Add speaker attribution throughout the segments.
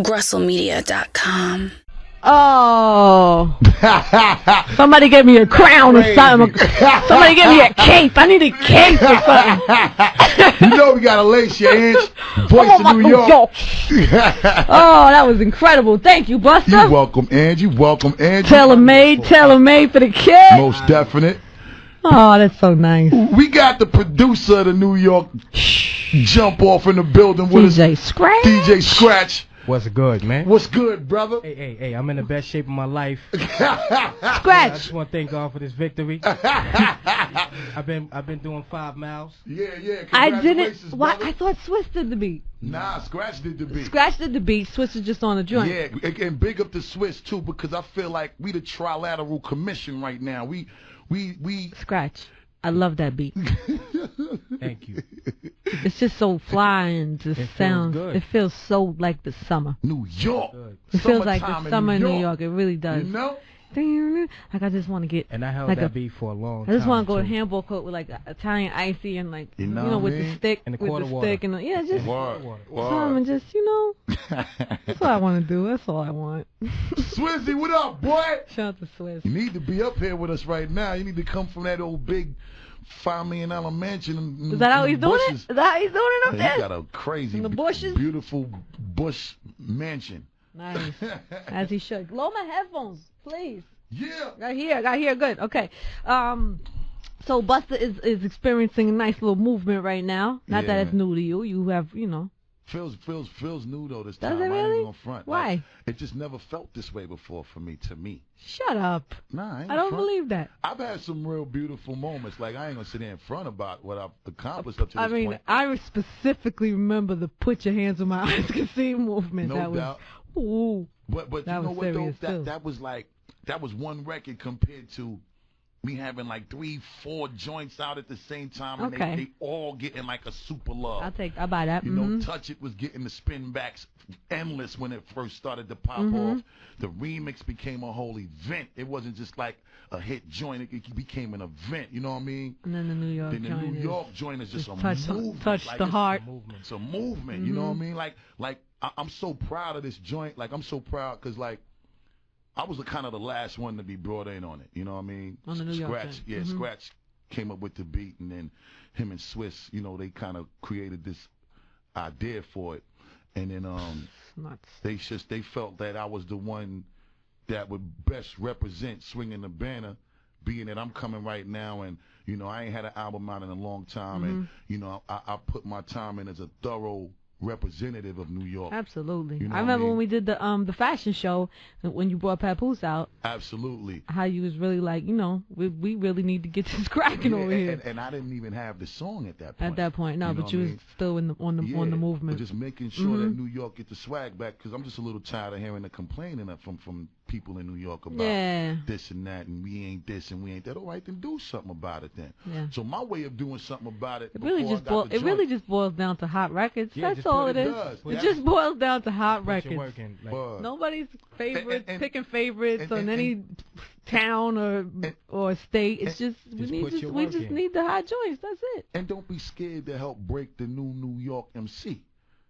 Speaker 1: GrustleMedia.com.
Speaker 2: Oh. Somebody give me a crown or something. Somebody give me a cape. I need a cape or something.
Speaker 3: You know we gotta lace your inch. Voice of New York.
Speaker 2: Oh, that was incredible. Thank you, Busta.
Speaker 3: You're welcome, Angie. Welcome, Angie.
Speaker 2: Tailor-made for the kid.
Speaker 3: Most definite.
Speaker 2: Oh, that's so nice.
Speaker 3: We got the producer of the New York jump off in the building with
Speaker 2: DJ
Speaker 3: us.
Speaker 2: Scratch.
Speaker 3: DJ Scratch.
Speaker 4: What's good, man?
Speaker 3: What's good, brother?
Speaker 4: Hey, I'm in the best shape of my life.
Speaker 2: Scratch.
Speaker 4: I just want to thank God for this victory. I've been doing 5 miles.
Speaker 3: Yeah.
Speaker 2: I didn't.
Speaker 3: Congratulations,
Speaker 2: Why?
Speaker 3: brother.
Speaker 2: I thought Swiss did the beat.
Speaker 3: Nah, Scratch did the beat.
Speaker 2: Scratch did the beat. Swiss is just on the joint.
Speaker 3: Yeah, and big up to Swiss too, because I feel like we the trilateral commission right now. We
Speaker 2: Scratch. I love that beat.
Speaker 4: Thank you.
Speaker 2: It's just so fly and just sounds.
Speaker 4: good.
Speaker 2: It feels so like the summer.
Speaker 3: New York.
Speaker 2: It feels like
Speaker 3: Summertime
Speaker 2: the summer in New York. It really does.
Speaker 3: You know?
Speaker 2: Like I just want to get.
Speaker 4: And I held
Speaker 2: like
Speaker 4: that beat for a long
Speaker 2: I
Speaker 4: time.
Speaker 2: just want to go to
Speaker 4: too.
Speaker 2: handball court with like Italian icy and like
Speaker 3: You know
Speaker 2: with
Speaker 3: what I
Speaker 2: the
Speaker 3: mean?
Speaker 2: stick
Speaker 4: And the
Speaker 2: with
Speaker 4: quarter
Speaker 2: the
Speaker 4: water.
Speaker 2: stick and just
Speaker 3: Word.
Speaker 2: some and just that's what I want to do. That's all I want.
Speaker 3: Swizzy, what up, boy?
Speaker 2: Shout out to Swiss.
Speaker 3: You need to be up here with us right now. You need to come from that old big $5 million mansion.
Speaker 2: Is that how he's doing it?
Speaker 3: bushes.
Speaker 2: Is that how he's doing it up
Speaker 3: Yeah,
Speaker 2: there?
Speaker 3: he got a crazy,
Speaker 2: In the bushes?
Speaker 3: beautiful bush mansion.
Speaker 2: Nice. As he should. Lower my headphones, please.
Speaker 3: Yeah.
Speaker 2: Got here. Good. Okay. So Busta is experiencing a nice little movement right now. Not
Speaker 3: Yeah,
Speaker 2: that it's
Speaker 3: man.
Speaker 2: new to you. You have,
Speaker 3: Feels new though this
Speaker 2: Does
Speaker 3: time.
Speaker 2: it
Speaker 3: I ain't
Speaker 2: really?
Speaker 3: even gonna front.
Speaker 2: Why?
Speaker 3: Like, it just never felt this way before for me. To me.
Speaker 2: Shut up.
Speaker 3: Nah,
Speaker 2: I don't believe that.
Speaker 3: I've had some real beautiful moments. Like I ain't gonna sit there in front about what I've accomplished up to this point.
Speaker 2: I specifically remember the "put your hands on my eyes can see" movement.
Speaker 3: No
Speaker 2: that
Speaker 3: doubt.
Speaker 2: Was, ooh.
Speaker 3: But
Speaker 2: That
Speaker 3: you know
Speaker 2: was
Speaker 3: what though?
Speaker 2: serious, too.
Speaker 3: That was one record compared to me having like 3-4 joints out at the same time, and
Speaker 2: Okay.
Speaker 3: they all getting like a super love.
Speaker 2: I buy that.
Speaker 3: You know, Touch It was getting the spin backs endless when it first started to pop off. The remix became a whole event. It wasn't just like a hit joint. It became an event. You know what I mean?
Speaker 2: And then the New York
Speaker 3: Then the
Speaker 2: joint
Speaker 3: New York joint is just a
Speaker 2: touched
Speaker 3: movement.
Speaker 2: touched
Speaker 3: Like,
Speaker 2: the
Speaker 3: it's
Speaker 2: heart.
Speaker 3: It's a movement. You know what I mean? Like I'm so proud of this joint. Like I'm so proud because like I was kind of the last one to be brought in on it. You know what I mean?
Speaker 2: On the New York
Speaker 3: Scratch,
Speaker 2: joint.
Speaker 3: Scratch came up with the beat, and then him and Swiss, they kind of created this idea for it, and then
Speaker 2: Nuts.
Speaker 3: they felt that I was the one that would best represent swinging the banner, being that I'm coming right now, and I ain't had an album out in a long time, and I put my time in as a thorough representative of New York.
Speaker 2: Absolutely.
Speaker 3: You know
Speaker 2: I
Speaker 3: what I
Speaker 2: remember
Speaker 3: mean?
Speaker 2: when we did the fashion show when you brought Papoose out.
Speaker 3: Absolutely.
Speaker 2: How you was really like, we really need to get this cracking over here.
Speaker 3: And I didn't even have the song at that point.
Speaker 2: At that point, no,
Speaker 3: You know
Speaker 2: but
Speaker 3: what
Speaker 2: you
Speaker 3: I
Speaker 2: was
Speaker 3: mean?
Speaker 2: still on the movement.
Speaker 3: But just making sure that New York get the swag back, because I'm just a little tired of hearing the complaining from people in New York about this and that, and we ain't this and we ain't that. All right, then do something about it then.
Speaker 2: Yeah.
Speaker 3: So my way of doing something about it,
Speaker 2: It really just boils down to hot records.
Speaker 4: Yeah,
Speaker 2: That's all it is.
Speaker 3: does.
Speaker 2: It just boils down to hot
Speaker 4: Put your
Speaker 2: records.
Speaker 4: work in, like,
Speaker 2: Nobody's favorites,
Speaker 3: And-
Speaker 2: picking favorites
Speaker 3: and-
Speaker 2: on
Speaker 3: and-
Speaker 2: any town or state. It's just we
Speaker 4: put your work in.
Speaker 2: need the hot joints. That's it.
Speaker 3: And don't be scared to help break the New York MC.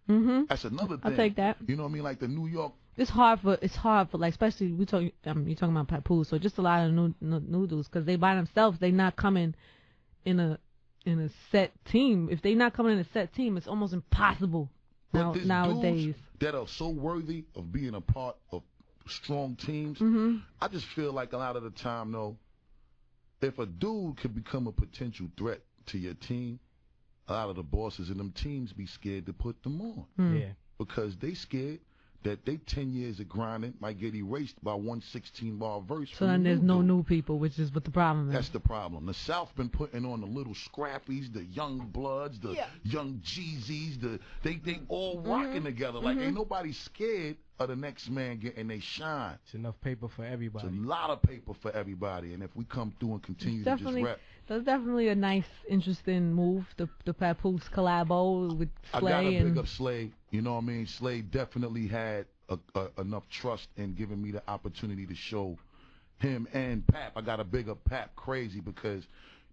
Speaker 2: Mm-hmm.
Speaker 3: That's another thing.
Speaker 2: I'll take that.
Speaker 3: You know what I mean? Like the New York.
Speaker 2: It's hard for like, especially you're talking about Papoose, so just a lot of new dudes, because they by themselves, they not coming in a set team. If they not coming in a set team, it's almost impossible
Speaker 3: But there's
Speaker 2: nowadays.
Speaker 3: dudes that are so worthy of being a part of strong teams. I just feel like a lot of the time, though, if a dude could become a potential threat to your team, a lot of the bosses in them teams be scared to put them on.
Speaker 4: Yeah.
Speaker 3: Because they scared that they 10 years of grinding might get erased by one 16-bar verse.
Speaker 2: So then there's no new people, which is what the problem is.
Speaker 3: That's the problem. The South been putting on the little Scrappies, the Young Bloods, the Young Jeezys, they all rocking together. Like ain't nobody scared of the next man getting they shine.
Speaker 4: It's enough paper for everybody.
Speaker 3: It's a lot of paper for everybody, and if we come through and continue to just rap.
Speaker 2: That's definitely a nice, interesting move. The Papoose collabo with Slay.
Speaker 3: I gotta big up Slay. You know what I mean? Slay definitely had enough trust in giving me the opportunity to show him and Pap. I gotta big up Pap crazy because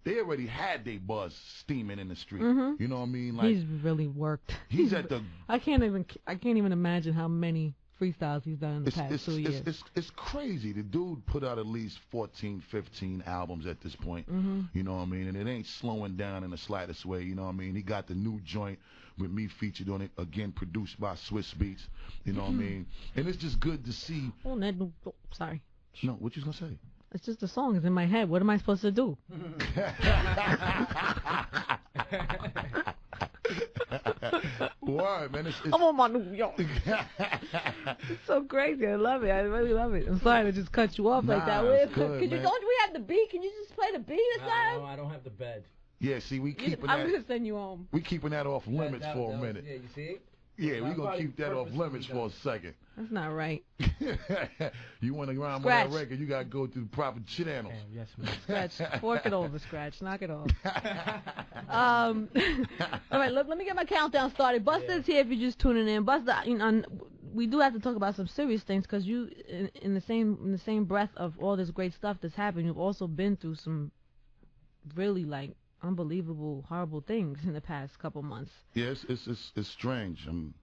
Speaker 3: they already had their buzz steaming in the street. You know what I mean? Like
Speaker 2: he's really worked.
Speaker 3: he's at the.
Speaker 2: I can't even imagine how many freestyles he's done in the past 2 years.
Speaker 3: It's crazy. The dude put out at least 14, 15 albums at this point. You know what I mean? And it ain't slowing down in the slightest way. You know what I mean? He got the new joint with me featured on it, again produced by Swiss Beats. You know what I mean? And it's just good to see.
Speaker 2: Sorry.
Speaker 3: No, what you gonna say?
Speaker 2: It's just the song is in my head. What am I supposed to do?
Speaker 3: Why, man?
Speaker 2: I'm on my New York. It's so crazy. I love it. I really love it. I'm sorry to just cut you off like that.
Speaker 3: Don't we
Speaker 2: have the beat? Can you just play the beat or something?
Speaker 4: No, I don't have the bed.
Speaker 3: Yeah, see, we keeping
Speaker 2: I'm
Speaker 3: that.
Speaker 2: gonna send you home.
Speaker 3: We keeping that off limits for a minute.
Speaker 4: Yeah, you see?
Speaker 3: Yeah, we gonna keep that off limits for a second.
Speaker 2: That's not right.
Speaker 3: You want to rhyme on that record, you gotta go through the proper channels.
Speaker 4: Yes, man.
Speaker 2: Scratch, fork it over, Scratch, knock it off. All right, look, let me get my countdown started. Busta's here if you're just tuning in. Busta, you know, we do have to talk about some serious things because you, in the same breath of all this great stuff that's happened, you've also been through some really like unbelievable, horrible things in the past couple months.
Speaker 3: Yes, it's strange.
Speaker 2: And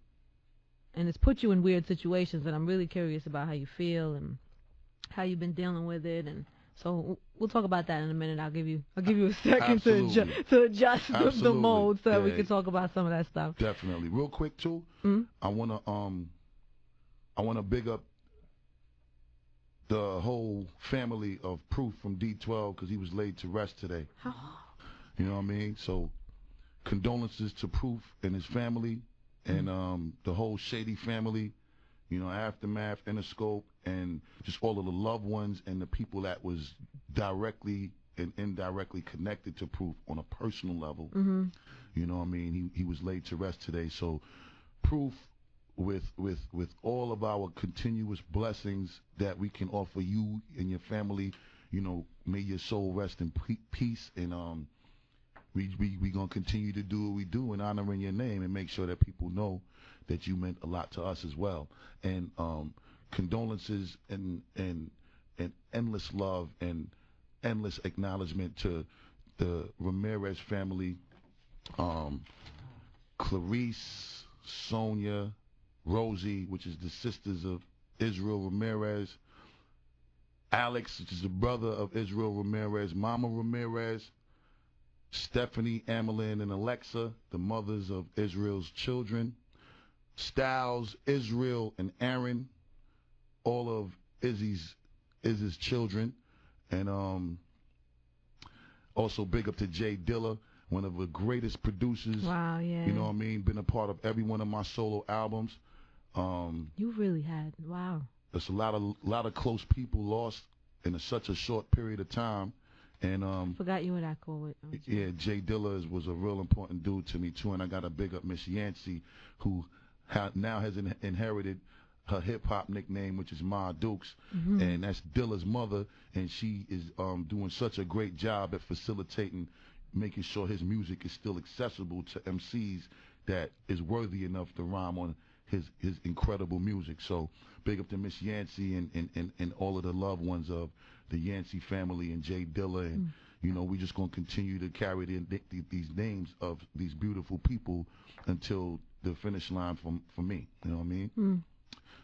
Speaker 2: it's put you in weird situations, and I'm really curious about how you feel and how you've been dealing with it. And so we'll talk about that in a minute. I'll give you a second to adjust the mode so we can talk about some of that stuff.
Speaker 3: Definitely. Real quick too, I wanna big up the whole family of Proof from D12 because he was laid to rest today. You know what I mean? So condolences to Proof and his family and the whole Shady family, you know, Aftermath, Interscope, and just all of the loved ones and the people that was directly and indirectly connected to Proof on a personal level. You know what I mean? He was laid to rest today. So Proof, with all of our continuous blessings that we can offer you and your family, you know, may your soul rest in peace, and we gonna continue to do what we do in honoring your name and make sure that people know that you meant a lot to us as well. And condolences and endless love and endless acknowledgement to the Ramirez family, Clarice, Sonia, Rosie, which is the sisters of Israel Ramirez, Alex, which is the brother of Israel Ramirez, Mama Ramirez, Stephanie, Amelin, and Alexa, the mothers of Israel's children, Styles, Israel, and Aaron, all of Izzy's children, and also big up to Jay Dilla, one of the greatest producers.
Speaker 2: Wow, yeah.
Speaker 3: You know what I mean? Been a part of every one of my solo albums.
Speaker 2: You really had, wow.
Speaker 3: There's a lot of close people lost in such a short period of time. And
Speaker 2: forgot you were that cool with.
Speaker 3: Yeah, Jay Dilla was a real important dude to me too, and I got to big up Miss Yancey, who now has inherited her hip hop nickname, which is Ma Dukes, and that's Dilla's mother, and she is doing such a great job at facilitating, making sure his music is still accessible to MCs that is worthy enough to rhyme on his incredible music. So big up to Miss Yancey and all of the loved ones of the Yancey family and Jay Dilla, and you know, we just gonna continue to carry these names of these beautiful people until the finish line for me. You know what I mean?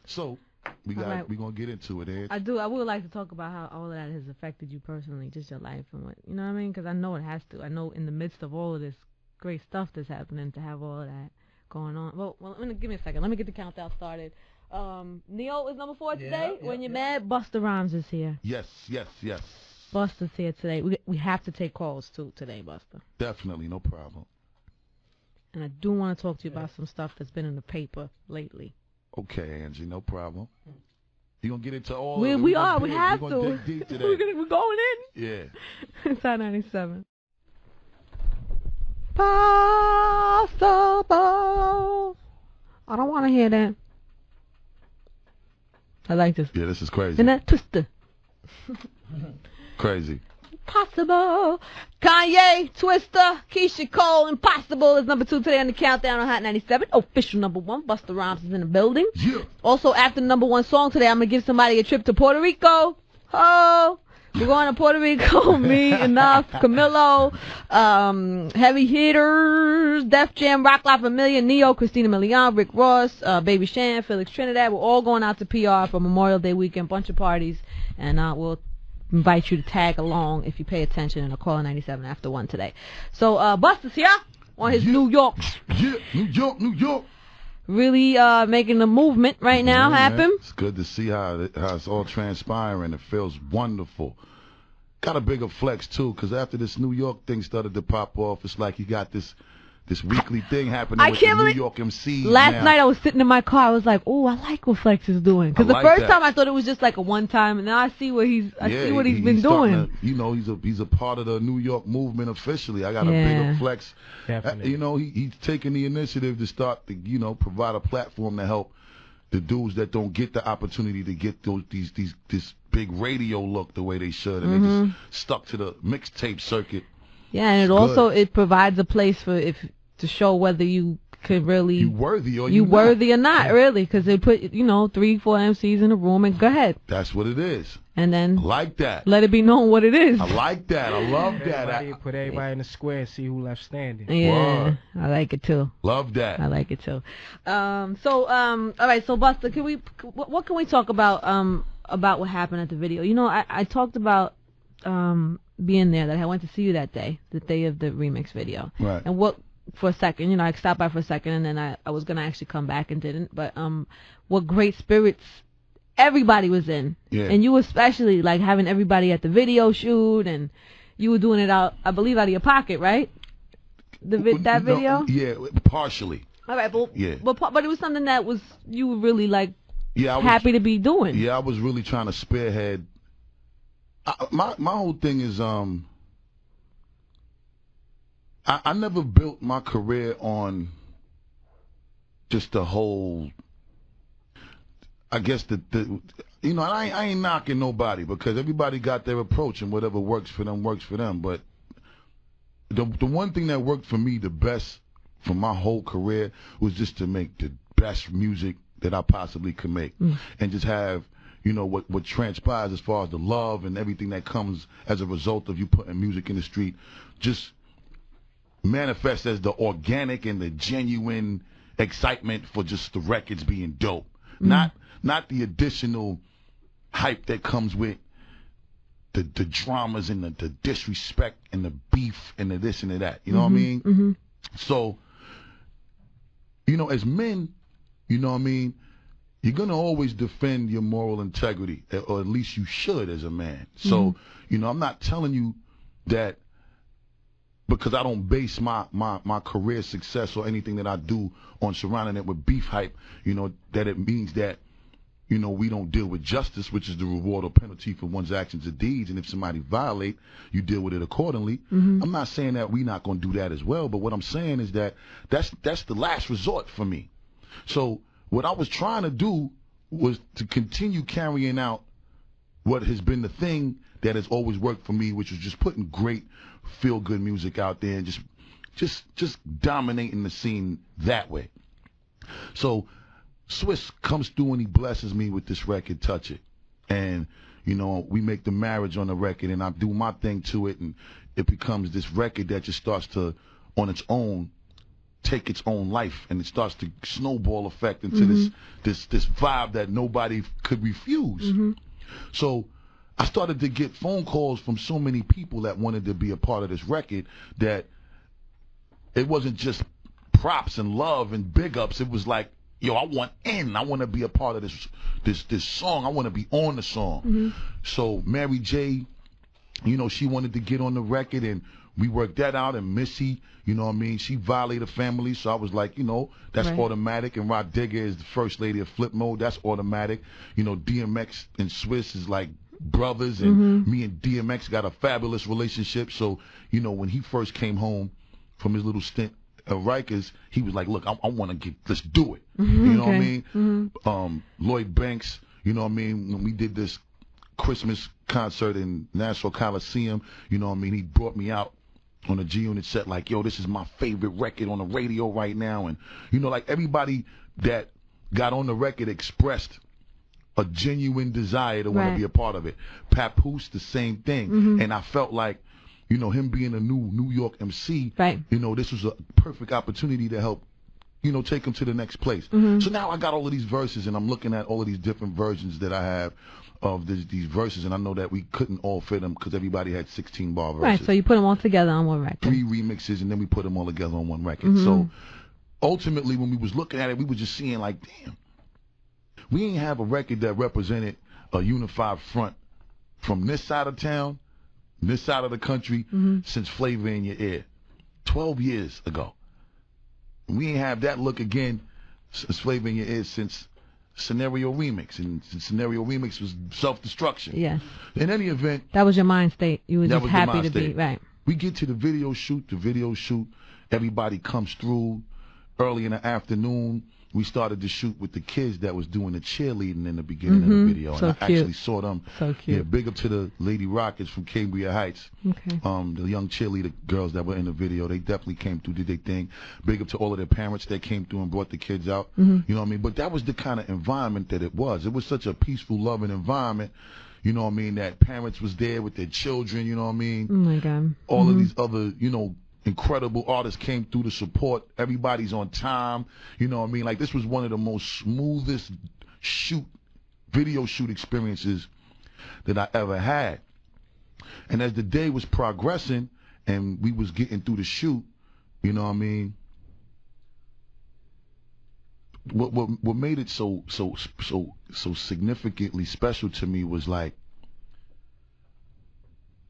Speaker 3: So we gonna get into it, Ed.
Speaker 2: I would like to talk about how all of that has affected you personally, just your life and what, you know what I mean? Because I know it has to. I know in the midst of all of this great stuff that's happening, to have all of that going on. Well, give me a second. Let me get the countdown started. Neo is number 4 today. When you're mad, Busta Rhymes is here.
Speaker 3: Yes.
Speaker 2: Busta's here today. We have to take calls too today, Busta.
Speaker 3: Definitely, no problem.
Speaker 2: And I do want to talk to you about some stuff that's been in the paper lately.
Speaker 3: Okay, Angie, no problem. You gonna get into all?
Speaker 2: We have to.
Speaker 3: We're dig deep today.
Speaker 2: We're going in.
Speaker 3: Yeah.
Speaker 2: It's Hot 97. Possible. I don't want to hear that. I like this.
Speaker 3: Yeah, this is crazy.
Speaker 2: Isn't that Twister?
Speaker 3: Crazy.
Speaker 2: Impossible. Kanye, Twister, Keisha Cole, Impossible is number 2 today on the countdown on Hot 97. Official number 1, Busta Rhymes is in the building.
Speaker 3: Yeah.
Speaker 2: Also, after the number 1 song today, I'm going to give somebody a trip to Puerto Rico. Oh, We're going to Puerto Rico. Me, Enough, Camilo, Heavy Hitters, Def Jam, Rock La Familia, Neo, Christina Milian, Rick Ross, Baby Shan, Felix Trinidad. We're all going out to PR for Memorial Day weekend, bunch of parties, and we'll invite you to tag along if you pay attention in a Caller 97 after 1 today. So Busta's here on his New York.
Speaker 3: Yeah, New York.
Speaker 2: Really making the movement right now happen.
Speaker 3: Man. It's good to see how it's all transpiring. It feels wonderful. Got a bigger flex, too, because after this New York thing started to pop off, it's like you got this weekly thing happening with the New York MCs.
Speaker 2: Last night I was sitting in my car. I was like, "Oh, I like what Flex is doing." Because the first time I thought it was just like a one time, and now I see what he's been doing.
Speaker 3: He's a part of the New York movement officially. I got a bigger Flex.
Speaker 4: Definitely.
Speaker 3: He's taking the initiative to start to provide a platform to help the dudes that don't get the opportunity to get this big radio look the way they should, and they just stuck to the mixtape circuit. Yeah,
Speaker 2: and it provides a place to show whether you could really
Speaker 3: you worthy
Speaker 2: or not, really, because they put 3-4 MCs in a room and go ahead.
Speaker 3: That's what it is.
Speaker 2: And then
Speaker 3: like that,
Speaker 2: let it be known what it is.
Speaker 3: I like that. I love that.
Speaker 4: Put everybody in the square and see who left standing.
Speaker 2: Yeah, Word. I like it too.
Speaker 3: Love that.
Speaker 2: I like it too. All right. So Busta, what can we talk about what happened at the video? I talked about being there, that I went to see you that day, the day of the remix video.
Speaker 3: Right.
Speaker 2: And for a second, I stopped by for a second, and then I was gonna actually come back and didn't. But what great spirits everybody was in, and you especially, like having everybody at the video shoot, and you were doing it out, I believe, out of your pocket, right? That video?
Speaker 3: Yeah, partially.
Speaker 2: All right, but it was something that you were really like happy to be doing.
Speaker 3: Yeah, I was really trying to spearhead. My whole thing is I never built my career on just the whole, I guess I ain't knocking nobody, because everybody got their approach, and whatever works for them. But the one thing that worked for me the best for my whole career was just to make the best music that I possibly could make, and just have what transpires as far as the love and everything that comes as a result of you putting music in the street, just manifest as the organic and the genuine excitement for just the records being dope. Not the additional hype that comes with the dramas and the disrespect and the beef and the this and the that. You know what I mean? So, as men, you're going to always defend your moral integrity, or at least you should as a man. So, I'm not telling you that because I don't base my career success or anything that I do on surrounding it with beef hype, that it means that, we don't deal with justice, which is the reward or penalty for one's actions or deeds. And if somebody violate, you deal with it accordingly. I'm not saying that we're not going to do that as well, but what I'm saying is that that's the last resort for me. So what I was trying to do was to continue carrying out what has been the thing that has always worked for me, which was just putting great feel-good music out there and just dominating the scene that way. So Swiss comes through and he blesses me with this record, Touch It. And, we make the marriage on the record, and I do my thing to it, and it becomes this record that just starts to, on its own, take its own life, and it starts to snowball effect into this vibe that nobody could refuse. So I started to get phone calls from so many people that wanted to be a part of this record that it wasn't just props and love and big ups. It was like, yo, I want in. I want to be a part of this song. I want to be on the song. So Mary J, she wanted to get on the record, and we worked that out. And Missy, she violated family. So I was like, that's automatic. And Rod Digger is the first lady of Flip Mode. That's automatic. DMX and Swiss is like brothers, and me and DMX got a fabulous relationship. So, when he first came home from his little stint at Rikers, he was like, look, I want to let's do it. You know what I mean? Lloyd Banks, when we did this Christmas concert in Nassau Coliseum, he brought me out on a G-Unit set like, yo, this is my favorite record on the radio right now. And, like everybody that got on the record expressed a genuine desire to want to be a part of it. Papoose, the same thing. And I felt like, you know, him being a New York MC, you know, this was a perfect opportunity to help, you know, take him to the next place. So now I got all of these verses, and I'm looking at all of these different versions that I have of these verses, and I know that we couldn't all fit them because everybody had 16-bar verses.
Speaker 2: Right, so you put them all together on one record.
Speaker 3: 3 remixes, and then we put them all together on one record. So ultimately, when we was looking at it, we was just seeing like, damn, we ain't have a record that represented a unified front from this side of town, this side of the country, since Flavor in Your Ear, 12 years ago. We ain't have that look again since Flavor in Your Ear since Scenario Remix, and Scenario Remix was Self-Destruction.
Speaker 2: Yes.
Speaker 3: In any event,
Speaker 2: that was your mind state. You were just happy to be right.
Speaker 3: We get to the video shoot. Everybody comes through early in the afternoon. We started to shoot with the kids that was doing the cheerleading in the beginning of the video.
Speaker 2: So
Speaker 3: and I actually saw them.
Speaker 2: So cute.
Speaker 3: Yeah, big up to the Lady Rockets from Cambria Heights.
Speaker 2: Okay.
Speaker 3: The young cheerleader girls that were in the video, they definitely came through, did their thing. Big up to all of their parents that came through and brought the kids out. You know what I mean? But that was the kind of environment that it was. It was such a peaceful, loving environment. You know what I mean? That parents was there with their children, you know what I mean?
Speaker 2: Oh my God.
Speaker 3: All of these other, you know, incredible artists came through to support. Everybody's on time. You know what I mean? Like, this was one of the most smoothest video shoot experiences that I ever had. And as the day was progressing and we was getting through the shoot, you know what I mean? What made it so significantly special to me was like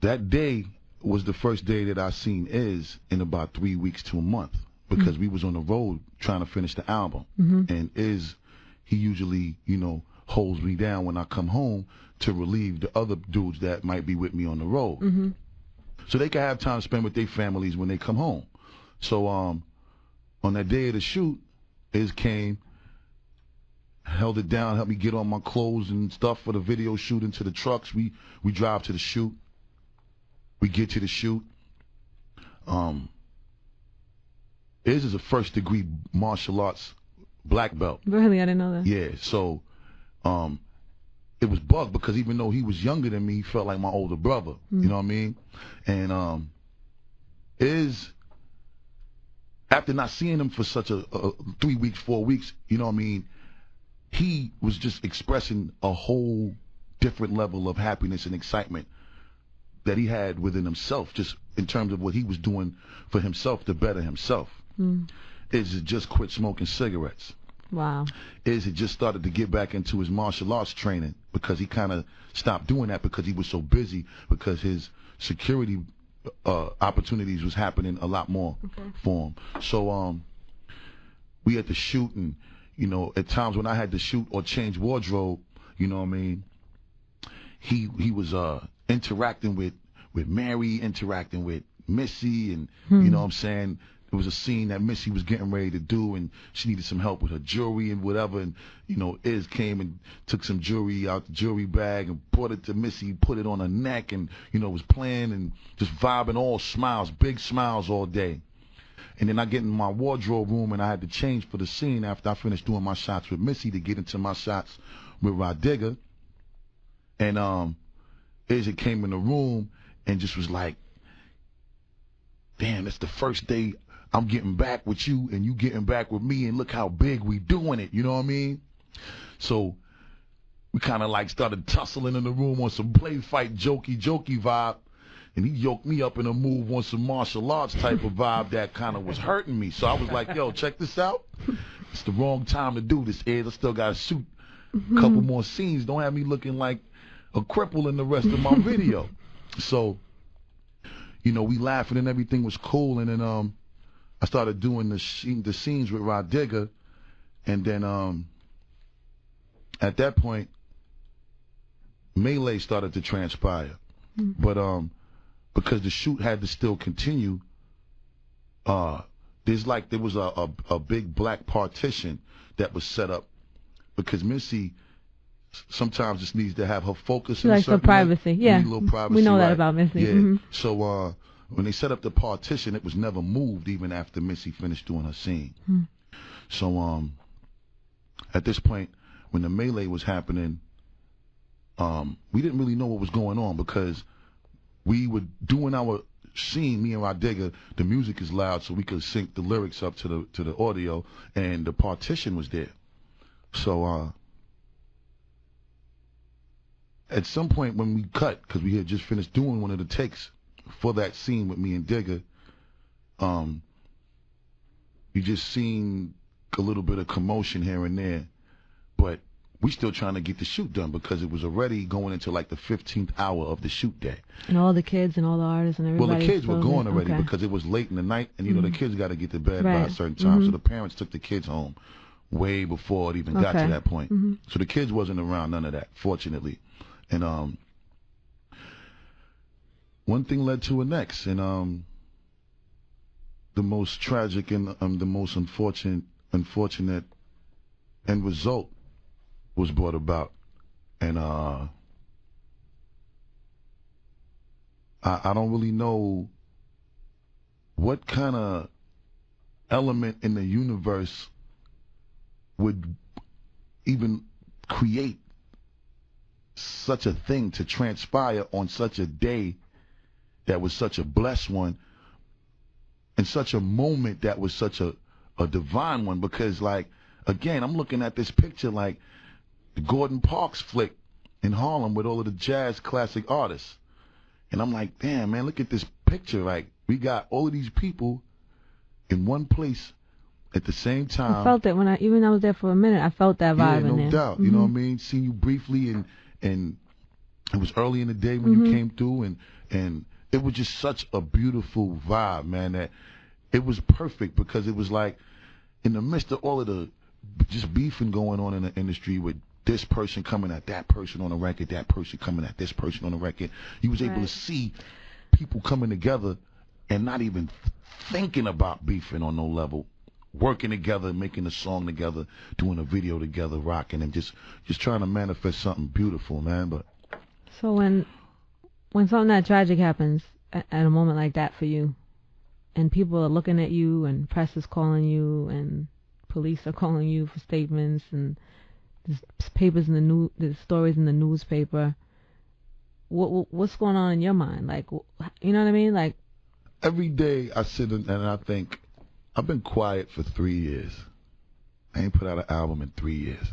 Speaker 3: that day was the first day that I seen Iz in about 3 weeks to a month, because we was on the road trying to finish the album. And Iz, he usually, you know, holds me down when I come home to relieve the other dudes that might be with me on the road. So they can have time to spend with their families when they come home. So on that day of the shoot, Iz came, held it down, helped me get on my clothes and stuff for the video shoot into the trucks. We drive to the shoot. We get to the shoot. Iz is a first-degree martial arts black belt.
Speaker 2: Really? I didn't know that.
Speaker 3: Yeah, so it was bugged because even though he was younger than me, he felt like my older brother. You know what I mean? And Iz, after not seeing him for such a 3 weeks, 4 weeks, you know what I mean, he was just expressing a whole different level of happiness and excitement that he had within himself, just in terms of what he was doing for himself to better himself. Iz had just quit smoking cigarettes.
Speaker 2: Wow.
Speaker 3: Iz had just started to get back into his martial arts training because he kind of stopped doing that because he was so busy, because his security opportunities was happening a lot more for him. So we had to shoot, and you know, at times when I had to shoot or change wardrobe, you know what I mean, he was interacting with Mary, interacting with Missy, and you know what I'm saying, there was a scene that Missy was getting ready to do, and she needed some help with her jewelry and whatever, and you know, Iz came and took some jewelry out the jewelry bag and brought it to Missy, put it on her neck, and you know, was playing and just vibing, all smiles, big smiles all day. And then I get in my wardrobe room, and I had to change for the scene after I finished doing my shots with Missy to get into my shots with Rod Digger. And Iz came in the room and just was like, damn, it's the first day I'm getting back with you and you getting back with me, and look how big we doing it, you know what I mean? So we kind of like started tussling in the room on some play fight jokey vibe, and he yoked me up in a move on some martial arts type of vibe that kind of was hurting me. So I was like, yo, check this out. It's the wrong time to do this, Iz. I still got to shoot a couple more scenes. Don't have me looking like a cripple in the rest of my video. So, you know, we laughing and everything was cool, and then I started doing the scenes with Rod Digger, and then at that point, Melee started to transpire. But because the shoot had to still continue, there was a big black partition that was set up, because Missy sometimes just needs to have her focus. She
Speaker 2: likes her privacy. Yeah,
Speaker 3: privacy,
Speaker 2: we know that about Missy.
Speaker 3: Yeah. So when they set up the partition, it was never moved even after Missy finished doing her scene. So at this point, when the melee was happening, we didn't really know what was going on because we were doing our scene, me and Rodriguez. The music is loud, so we could sync the lyrics up to the audio, and the partition was there. So at some point when we cut, because we had just finished doing one of the takes for that scene with me and Digger, you just seen a little bit of commotion here and there, but we still trying to get the shoot done because it was already going into like the 15th hour of the shoot day.
Speaker 2: And all the kids and all the artists and everybody.
Speaker 3: Well, the kids were gone already
Speaker 2: okay.
Speaker 3: because it was late in the night, and you know the kids got to get to bed by a certain time. So the parents took the kids home way before it even got to that point. So the kids wasn't around, none of that, fortunately. And one thing led to the next, and the most tragic and the most unfortunate end result was brought about. And I don't really know what kind of element in the universe would even create such a thing to transpire on such a day that was such a blessed one, and such a moment that was such a divine one. Because, like, again, I'm looking at this picture like the Gordon Parks flick in Harlem with all of the jazz classic artists, and I'm like, damn, man, look at this picture. Like, we got all of these people in one place at the same time.
Speaker 2: I felt it when I was there for a minute. I felt that vibe in there.
Speaker 3: No doubt. You know what I mean? Seen you briefly, and it was early in the day when you came through, and it was just such a beautiful vibe, man, that it was perfect because it was like in the midst of all of the just beefing going on in the industry with this person coming at that person on the record, that person coming at this person on the record, you was able to see people coming together and not even thinking about beefing on no level, working together, making a song together, doing a video together, rocking, and just trying to manifest something beautiful, man. But
Speaker 2: so when something that tragic happens at a moment like that for you, and people are looking at you, and press is calling you, and police are calling you for statements, and there's papers in there's stories in the newspaper, what's going on in your mind? Like, you know what I mean? Like,
Speaker 3: every day I sit and I think, I've been quiet for 3 years. I ain't put out an album in 3 years.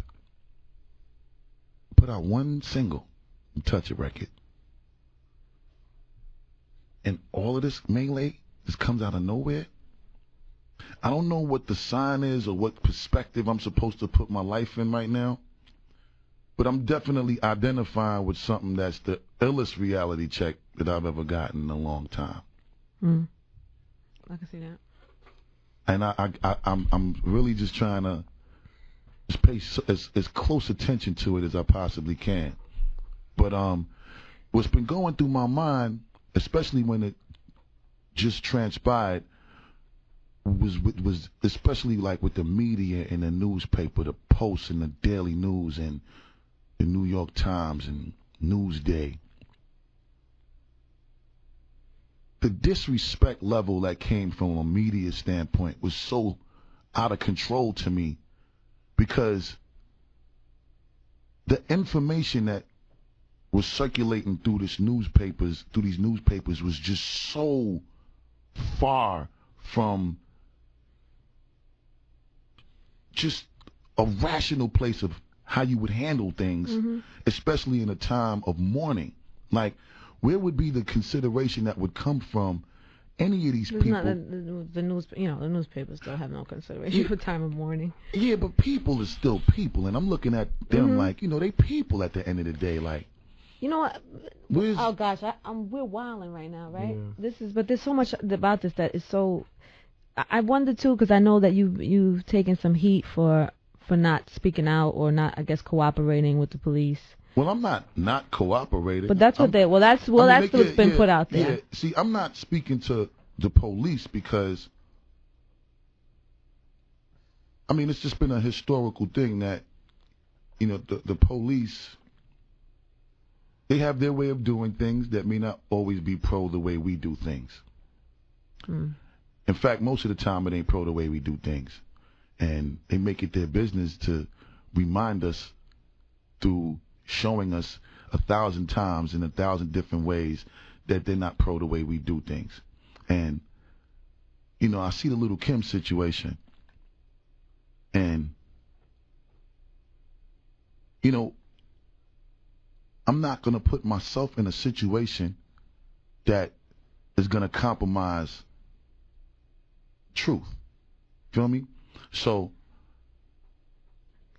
Speaker 3: Put out one single, Touch It record. And all of this melee just comes out of nowhere. I don't know what the sign is or what perspective I'm supposed to put my life in right now, but I'm definitely identifying with something that's the illest reality check that I've ever gotten in a long time.
Speaker 2: I can see that.
Speaker 3: And I'm really just trying to just pay as close attention to it as I possibly can. But what's been going through my mind, especially when it just transpired, was especially like with the media and the newspaper, the Post and the Daily News and the New York Times and Newsday. The disrespect level that came from a media standpoint was so out of control to me, because the information that was circulating through these newspapers was just so far from just a rational place of how you would handle things, especially in a time of mourning. Like, where would be the consideration that would come from any of these people?
Speaker 2: Not the news, the newspapers don't have no consideration for time of mourning.
Speaker 3: Yeah, but people are still people, and I'm looking at them like, they people at the end of the day. Like,
Speaker 2: you know what? Oh gosh, we're wilding right now, right? Yeah. But there's so much about this that is so. I wonder too, because I know that you've taken some heat for not speaking out or not, I guess, cooperating with the police.
Speaker 3: Well, I'm not cooperating.
Speaker 2: But that's what that's what's been put out there.
Speaker 3: Yeah. See, I'm not speaking to the police because, I mean, it's just been a historical thing that, the police, they have their way of doing things that may not always be pro the way we do things. In fact, most of the time it ain't pro the way we do things. And they make it their business to remind us through showing us 1,000 times in 1,000 different ways that they're not pro the way we do things. And, you know, I see the Little Kim situation, and, you know, I'm not going to put myself in a situation that is going to compromise truth. Feel me? So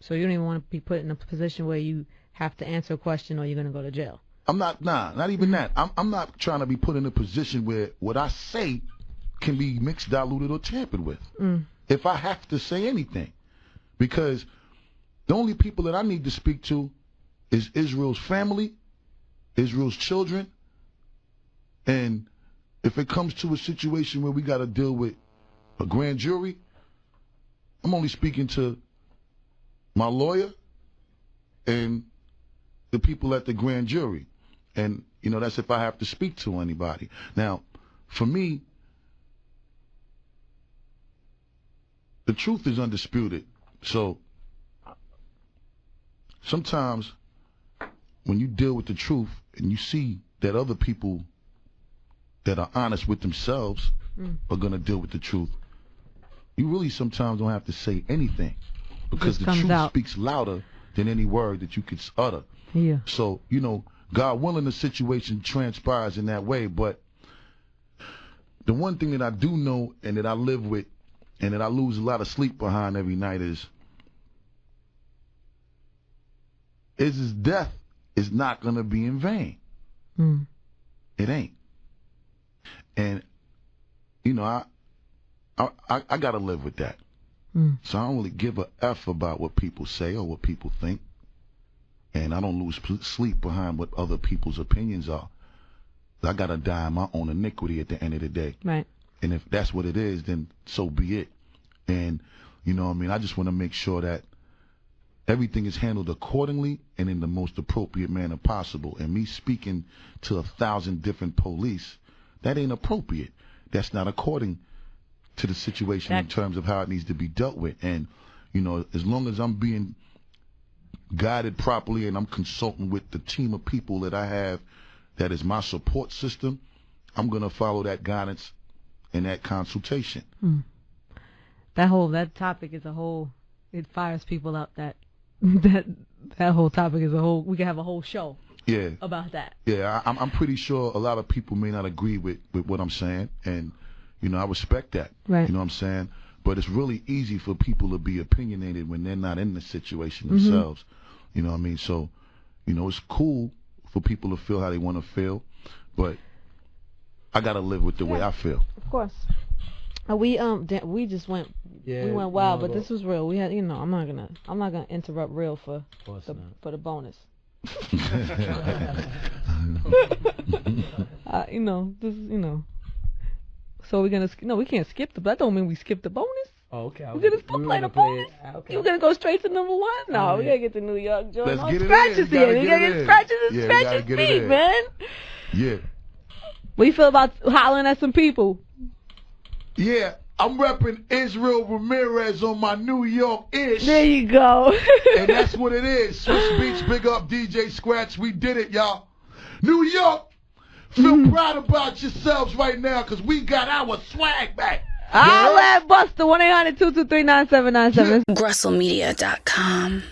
Speaker 2: you don't even want to be put in a position where you have to answer a question or you're going to go to jail.
Speaker 3: I'm not, not even that. I'm not trying to be put in a position where what I say can be mixed, diluted, or tampered with. If I have to say anything. Because the only people that I need to speak to is Israel's family, Israel's children, and if it comes to a situation where we got to deal with a grand jury, I'm only speaking to my lawyer and the people at the grand jury. And, you know, that's if I have to speak to anybody. Now, for me, the truth is undisputed. So sometimes when you deal with the truth and you see that other people that are honest with themselves are going to deal with the truth, you really sometimes don't have to say anything, because the truth speaks louder than any word that you could utter.
Speaker 2: Yeah.
Speaker 3: So, you know, God willing, the situation transpires in that way. But the one thing that I do know and that I live with and that I lose a lot of sleep behind every night is his death is not going to be in vain. It ain't. And, you know, I got to live with that. So I don't really give a F about what people say or what people think. And I don't lose sleep behind what other people's opinions are. I got to die in my own iniquity at the end of the day.
Speaker 2: Right.
Speaker 3: And if that's what it is, then so be it. And, you know what I mean, I just want to make sure that everything is handled accordingly and in the most appropriate manner possible. And me speaking to 1,000 different police, that ain't appropriate. That's not according to the situation in terms of how it needs to be dealt with. And, you know, as long as I'm being guided properly and I'm consulting with the team of people that I have that is my support system, I'm going to follow that guidance and that consultation.
Speaker 2: That topic is a whole, it fires people up. That whole topic is a whole, we can have a whole show about that.
Speaker 3: Yeah, I'm pretty sure a lot of people may not agree with what I'm saying, and, you know, I respect that.
Speaker 2: Right.
Speaker 3: You know what I'm saying? But it's really easy for people to be opinionated when they're not in the situation themselves. You know what I mean? So, you know, it's cool for people to feel how they want to feel, but I got to live with the way I feel.
Speaker 2: Of course. We just went wild, but this was real. We had, you know, I'm not gonna interrupt real for the bonus. You know, this is, you know. So we can't skip that don't mean we skip the bonus.
Speaker 4: Oh, okay.
Speaker 2: We're gonna still play the bonus. Okay. You're gonna go straight to number one? No, we gotta get to New York. Joe.
Speaker 3: Let's get it
Speaker 2: scratches
Speaker 3: in.
Speaker 2: We gotta get scratches and scratches feet, man.
Speaker 3: Yeah.
Speaker 2: What do you feel about hollering at some people?
Speaker 3: Yeah, I'm repping Israel Ramirez on my New York-ish.
Speaker 2: There you go.
Speaker 3: And that's what it is. Swiss Beach, big up DJ Scratch. We did it, y'all. New York, feel proud about yourselves right now because we got our swag back.
Speaker 2: I'll let Busta 1-800-223-9797.
Speaker 1: GrussellMedia.com